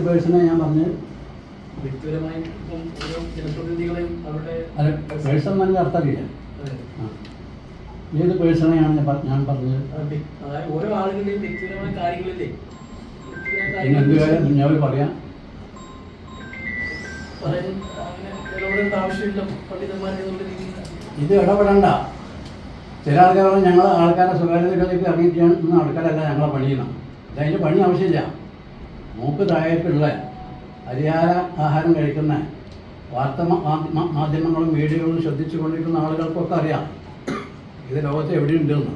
പേഴ്സണെ ഞാൻ പറഞ്ഞ് വ്യക്തിപരമായി ഇപ്പം ഓരോ ജനപ്രതിനിധികളെയും അവരുടെ അല്ല പേഴ്സൺ നല്ല അർത്ഥമില്ല. ഏത് പേഴ്സണെയാണ് ഞാൻ പറഞ്ഞത്? അതായത് ഓരോ ആളുകളുടെയും വ്യക്തിപരമായ കാര്യങ്ങളില്ലേ പിന്നെ എന്ത് കാര്യം ഞാൻ പറയാം. ആവശ്യമില്ല പണ്ഡിതന്മാരെന്നുള്ള രീതിയിൽ ഇത് ഇടപെടണ്ട. ചില ആൾക്കാർ ഞങ്ങൾ ആൾക്കാരെ സ്വകാര്യതയിലേക്ക് ഇറങ്ങിയിരിക്കുന്ന ആൾക്കാരല്ല ഞങ്ങളെ പണിയണം. അതിൻ്റെ പണി ആവശ്യമില്ല. മൂക്ക് താഴേക്കുള്ള അരിയാര ആഹാരം കഴിക്കുന്ന മാധ്യമങ്ങളും മീഡിയകളും ശ്രദ്ധിച്ചു കൊണ്ടിരിക്കുന്ന ആളുകൾക്കൊക്കെ അറിയാം ഇത് ലോകത്ത് എവിടെയുണ്ടെന്ന്.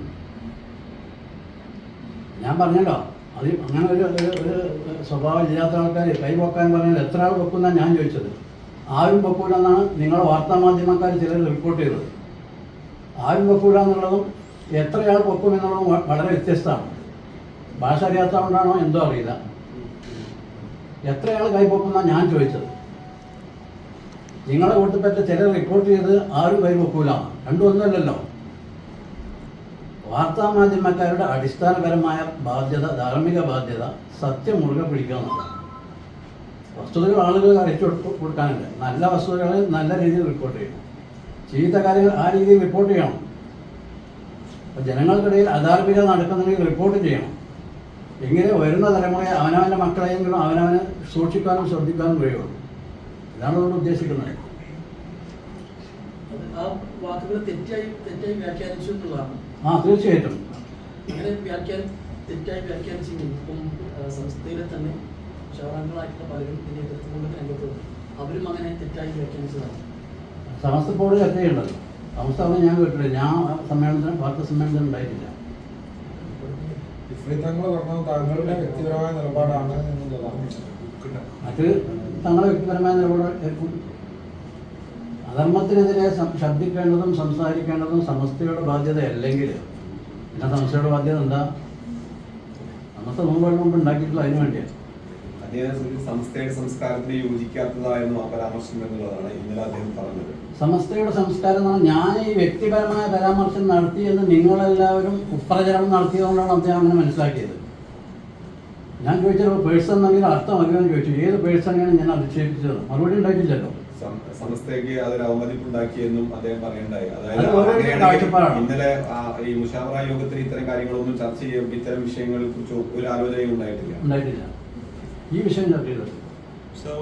ഞാൻ പറഞ്ഞല്ലോ, അത് അങ്ങനെ ഒരു സ്വഭാവം ഇല്ലാത്ത ആൾക്കാർ കൈ പൊക്കാൻ പറഞ്ഞാൽ എത്ര ആൾ പൊക്കുന്നാണ് ഞാൻ ചോദിച്ചത്. ആരും പൊക്കൂല എന്നാണ് നിങ്ങളെ വാർത്താമാധ്യമക്കാർ ചിലർ റിപ്പോർട്ട് ചെയ്തത്. ആരും പൊക്കൂല എന്നുള്ളതും എത്രയാൾ പൊക്കും എന്നുള്ളതും വളരെ വ്യത്യസ്തമാണ്. ഭാഷ അറിയാത്തതുകൊണ്ടാണോ എന്തോ അറിയില്ല. എത്രയാൾ കൈ പൊക്കുന്നാണ് ഞാൻ ചോദിച്ചത്. നിങ്ങളെ കൂട്ടപ്പെട്ട ചിലർ റിപ്പോർട്ട് ചെയ്ത് ആരും കൈ പൊക്കൂല. രണ്ടും ഒന്നുമല്ലല്ലോ. വാർത്താമാധ്യമക്കാരുടെ അടിസ്ഥാനപരമായ ബാധ്യത, ധാർമ്മിക ബാധ്യത സത്യം മുറുകെ പിടിക്കുക എന്നുള്ളതാണ്. വസ്തുതകൾ ആളുകൾ അറിയിച്ചു കൊടുക്കാനില്ല. നല്ല വസ്തുതകൾ നല്ല രീതിയിൽ റിപ്പോർട്ട് ചെയ്യണം. ചീത്ത കാര്യങ്ങൾ ആ രീതിയിൽ റിപ്പോർട്ട് ചെയ്യണം. അപ്പോൾ ജനങ്ങൾക്കിടയിൽ അധാർമികത നടക്കുന്നുണ്ടെങ്കിൽ റിപ്പോർട്ട് ചെയ്യണം. എങ്ങനെ വരുന്ന തലമുറയെ അവനവൻ്റെ മക്കളെയെങ്കിലും അവനവന് സൂക്ഷിക്കാനും ശ്രദ്ധിക്കാനും കഴിയുള്ളൂ. ഇതാണ് അതുകൊണ്ട് ഉദ്ദേശിക്കുന്നത്. ആ വാക്കുകൾ തെറ്റായി വ്യാഖ്യാനിച്ചു എന്നുള്ളതാണ്. തീർച്ചയായിട്ടും അങ്ങനെ തെറ്റായി വ്യാഖ്യാനിച്ചെങ്കിൽ ഇപ്പം സംസ്ഥയിലെ തന്നെ ശവറാംഗങ്ങളായിട്ടുള്ള പലരും ഇതിനെ എതിർത്തുകൊണ്ട് രംഗത്തുണ്ട്. അവരും അങ്ങനെ തെറ്റായി വ്യാഖ്യാനിച്ചതാണ്. സമസ്ത ബോർഡ് ചർച്ച ചെയ്യേണ്ടത്. സമസ്ത ഞാൻ കേട്ടില്ല. ഞാൻ വാർത്താ സമ്മേളനത്തിന് ഉണ്ടായിട്ടില്ല. താങ്കളുടെ വ്യക്തിപരമായ നിലപാടാണ് എന്നുള്ളതാണ്. അത് തങ്ങളുടെ വ്യക്തിപരമായ നിലപാട്. അധർമ്മത്തിനെതിരെ ശബ്ദിക്കേണ്ടതും സംസാരിക്കേണ്ടതും സമസ്തയുടെ ബാധ്യതയല്ലെങ്കിൽ പിന്നെ സമസ്തയുടെ ബാധ്യത എന്താ? സമസ്ത മുമ്പ് ഉണ്ടാക്കിയിട്ടുള്ള അതിനു വേണ്ടിയാണ്. അദ്ദേഹം സംസ്ഥയുടെ സംസ്കാരത്തിന് യോജിക്കാത്തതായിരുന്നു ആ പരാമർശം എന്നുള്ളതാണ് ഇന്നലെ അദ്ദേഹം പറഞ്ഞത്. സമസ്തയുടെ സംസ്കാരം ഞാൻ ഈ വ്യക്തിപരമായ പരാമർശം നടത്തിയെന്ന് നിങ്ങളെല്ലാവരും കുപ്രചരണം നടത്തിയതുകൊണ്ടാണ് അദ്ദേഹം അങ്ങനെ മനസ്സിലാക്കിയത്. ഞാൻ ചോദിച്ചപ്പോൾ പേഴ്സൺ എന്നെങ്കിൽ അർത്ഥം അറിയുമെന്ന് ചോദിച്ചു. ഏത് പേഴ്സണെയാണ് ഞാൻ അധിക്ഷേപിച്ചത്? മറുപടി ഉണ്ടായിട്ടില്ലല്ലോ. സമസ്തയ്ക്ക് അതൊരു അവമതിപ്പുണ്ടാക്കിയെന്നും അദ്ദേഹം പറയുണ്ടായി. അതായത് ഇന്നലെ ഈ മുഷാവറ യോഗത്തിൽ ഇത്തരം കാര്യങ്ങളൊന്നും ചർച്ച ചെയ്യുമ്പോൾ ഇത്തരം വിഷയങ്ങളെ കുറിച്ച് ഒരു ആലോചനയും ഉണ്ടായിട്ടില്ല. ഈ വിഷയം ചർച്ച ചെയ്തത്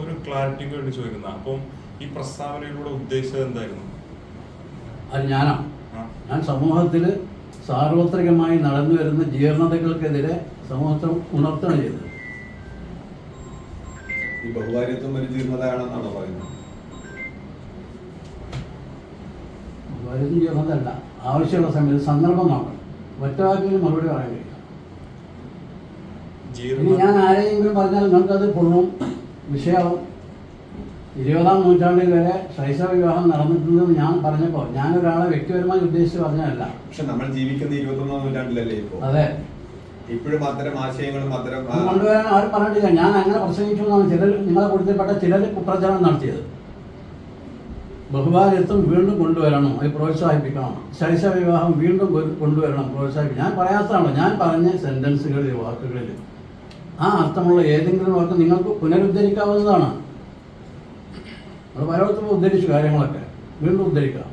ഒരു ക്ലാരിറ്റിക്ക് വേണ്ടി ചോദിക്കുന്ന. അപ്പം ഈ പ്രസ്താവനയിലൂടെ ഉദ്ദേശിച്ചത് എന്തായിരുന്നു? അത് ഞാൻ സമൂഹത്തിൽ സാർവത്രികമായി നടന്നു വരുന്ന ജീർണതകൾക്കെതിരെ സമൂഹത്തെ ഉണർത്തുകയാണ് ചെയ്തത്. ഈ ബഹുഭാര്യത്വം ഒരു ജീർണതയാണെന്നാണോ പറയുന്നത്? ബഹുഭാര്യത്വം ജീർണതയല്ല. ആവശ്യമുള്ള സമയത്ത് സന്ദർഭം കാണണം. ഒറ്റവാക്കിൽ മറുപടി പറയാൻ കഴിയില്ല. ഇനി ഞാൻ ആരെയെങ്കിലും പറഞ്ഞാൽ നിങ്ങൾക്കത് പൊള്ളും, വിഷയമാവും. 20-ാം നൂറ്റാണ്ടിൽ വരെ ശൈശവ വിവാഹം നടന്നിട്ടുണ്ടെന്ന് ഞാൻ പറഞ്ഞപ്പോൾ ഞാനൊരാളെ വ്യക്തിപരമായി ഉദ്ദേശിച്ച് പറഞ്ഞതല്ല. പക്ഷെ നമ്മൾ ജീവിക്കുന്ന 21-ാം നൂറ്റാണ്ടിലല്ലേ ഇപ്പോൾ? അതെ. ഇപ്പോഴും അത്തരം ആശയങ്ങളും അത്തരം കൊണ്ടുവരാൻ ആരും പറഞ്ഞിട്ടില്ല. ഞാൻ അങ്ങനെ പ്രസംഗിച്ചു എന്നാണ് ചിലർ, നിങ്ങളെ കൊടുത്തപ്പെട്ട ചിലർ കുപ്രചരണം നടത്തിയത്. ബഹുഭാര്യത്വം വീണ്ടും കൊണ്ടുവരണം, അത് പ്രോത്സാഹിപ്പിക്കണം. ശൈശവ വിവാഹം വീണ്ടും കൊണ്ടുവരണം, പ്രോത്സാഹിപ്പിക്കണം. ഞാൻ പറയാത്തതാണോ? ഞാൻ പറഞ്ഞ സെന്റൻസുകളിൽ, വാക്കുകളിൽ ആ അർത്ഥമുള്ള ഏതെങ്കിലും വാക്ക് നിങ്ങൾക്ക് പുനരുദ്ധരിക്കാവുന്നതാണ്. നമ്മൾ പലയിടത്തും ഉദ്ധരിച്ചു കാര്യങ്ങളൊക്കെ വീണ്ടും ഉദ്ധരിക്കാം.